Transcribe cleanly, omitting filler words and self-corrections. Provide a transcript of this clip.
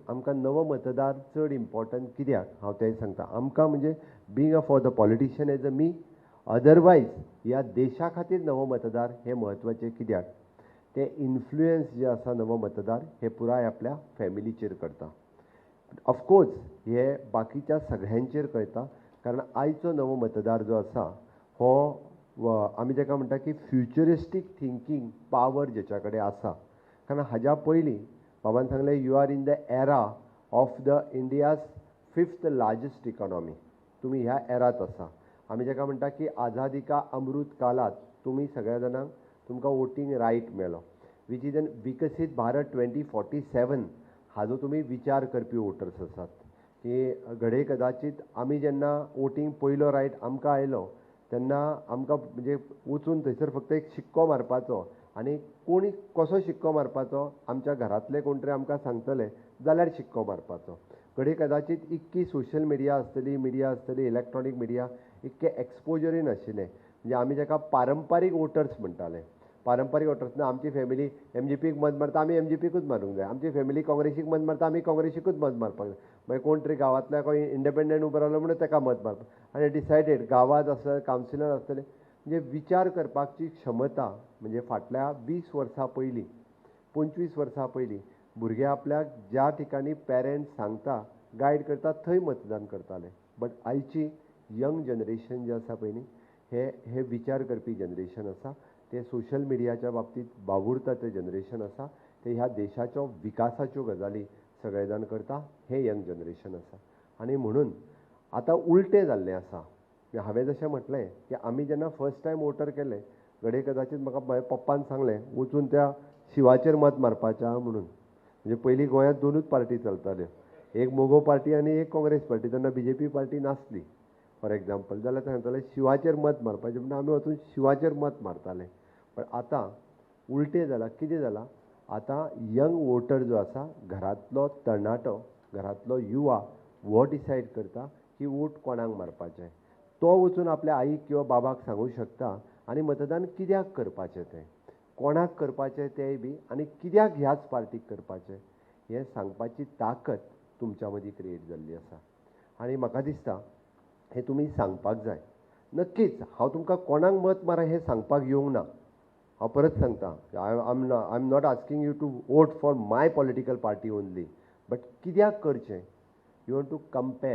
आमकां नवो मतदार चड इम्पॉर्टंट कित्याक हांव तें सांगता. आमकां म्हणजे being a for the politician as a me, otherwise ह्या देशा खातीर नवो मतदार हे म्हत्वाचे कित्याक ते इन्फ्लुयन्स जे आसा नवो मतदार हे पुराय आपल्या फॅमिलीचेर करता. ऑफकोर्स हे बाकीच्या सगळ्यांचेर कळटा, कारण आयचो नवो मतदार जो आसा हो आमी जाका म्हणटा की फ्युचरिस्टीक थिंकींग पावर जेच्या कडेन आसा. कारण हाज्या पयलीं बाबान सांगलें you are in the era of the India's 5th largest economy. तुमी ह्या एरात आसा. आमी जाका म्हणटा की आझादी का अमृत कालात तुमी सगळ्या जाणांक तुमकां वोटींग रायट मेळ्ळो, वीच इज एन विकसीत भारत 2047 हाजो तुमी विचार करपी वोटर्स आसात. की घडये कदाचित आमी जेन्ना वोटींग पयलो रायट आमकां आयलो तेन्ना आमकां म्हणजे वचून थंयसर फक्त एक शिक्को मारपाचो आनी कोणी कसो शिक्को मारपाचो आमच्या घरांतले कोण तरी आमकां सांगतले जाल्यार शिक्को मारपाचो. घडये कदाचित इतकी सोशल मिडिया आसतली इलेक्ट्रॉनीक मिडिया इतके एक्सपोजरूय नाशिल्लें. म्हणजे आमी जाका पारंपारीक वोटर्स म्हणटाले. पारंपारीक वोटर्स ना, आमची फॅमिली MGPक मत मारता आमी MGPकूच मारूंक जाय, आमची फॅमिली काँग्रेसीक मत मारता आमी काँग्रेसीकूच मत मारपाक जाय. मागीर कोण तरी गांवांतल्या खंय इंडिपेंडंट उबो रावलो म्हणून ताका मत मारपाक आनी डिसायडेड गांवांत आसत कावन्सिलर आसतले. म्हणजे विचार करपाची क्षमता म्हणजे फाटल्या 20 वर्सां पयलीं 25 वर्सां पयलीं भुरगे आपल्याक ज्या ठिकाणी पेरंट्स सांगता गायड करता थंय मतदान करताले. बट आयची यंग जनरेशन जे आसा पळय न्ही हे विचार करपी जनरेशन आसा. ते सोशल मिडियाच्या बाबतींत वावुरता तें जनरेशन आसा. ते ह्या देशाच्यो विकासाच्यो गजाली सगळे जाण करता हें यंग जनरेशन आसा. आनी म्हणून आतां उलटें जाल्लें आसा. हांवें जशें म्हटलें की आमी जेन्ना फर्स्ट टायम वोटर केले घडये कदाचित म्हाका म्हाज्या पप्पान सांगलें वचून त्या शिवाचेर मत मारपाचें म्हणून. म्हणजे पयलीं गोंयांत दोनूच पार्टी चलताल्यो, एक मोगो पार्टी आनी एक काँग्रेस पार्टी. तेन्ना BJP पार्टी नासली फॉर एग्जाम्पल. जाल्यार ते सांगताले शिवाचेर मत मारपाचें म्हणून आमी वचून शिवाचेर मत मारताले. पण आतां उलटें जालां. कितें जालां आतां यंग वोटर जो आसा घरांतलो तरणाटो घरांतलो युवा हो डिसायड करता की वोट कोणाक मारपाचें. तो वचून आपल्या आईक किंवा बाबाक सांगूं शकता आनी मतदान कित्याक करपाचें तें कोणाक करपाचें तेंय बी आनी कित्याक ह्याच पार्टीक करपाचें हें सांगपाची ताकद तुमच्या मदीं क्रिएट जाल्ली आसा. आनी म्हाका दिसता हें तुमी सांगपाक जाय. नक्कीच हांव तुमकां कोणाक मत मारा हें सांगपाक येवंक ना. हांव परत सांगता I am not asking you to vote for my political party only. But कित्याक करचें यू वॉन्ट टू कंपेर